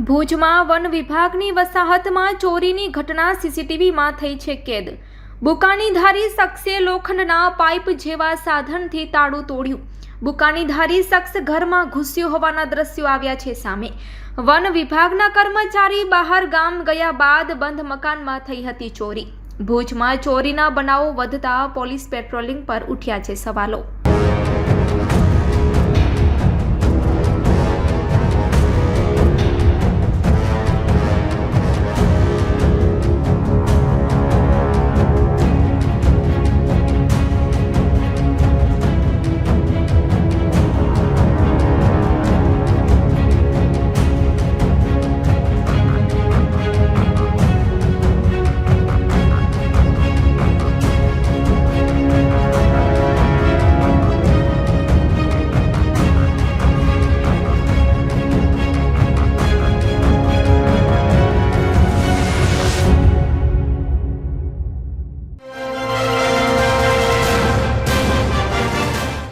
ભુજમાં વન વિભાગની વસાહતમાં ચોરીની ઘટના સીસીટીવીમાં થઈ છે કેદ। બુકાનીધારી શખ્સે લોખંડના પાઇપ જેવા સાધનથી તાળું તોડ્યું। બુકાનીધારી શખ્સ ઘરમાં ઘૂસ્યો હોવાના દ્રશ્યો આવ્યા છે સામે। વન વિભાગના કર્મચારી બહાર ગામ ગયા બાદ બંધ મકાનમાં થઈ હતી ચોરી। ભુજમાં ચોરીના બનાવો વધતા પોલીસ પેટ્રોલિંગ પર ઉઠ્યા છે સવાલો।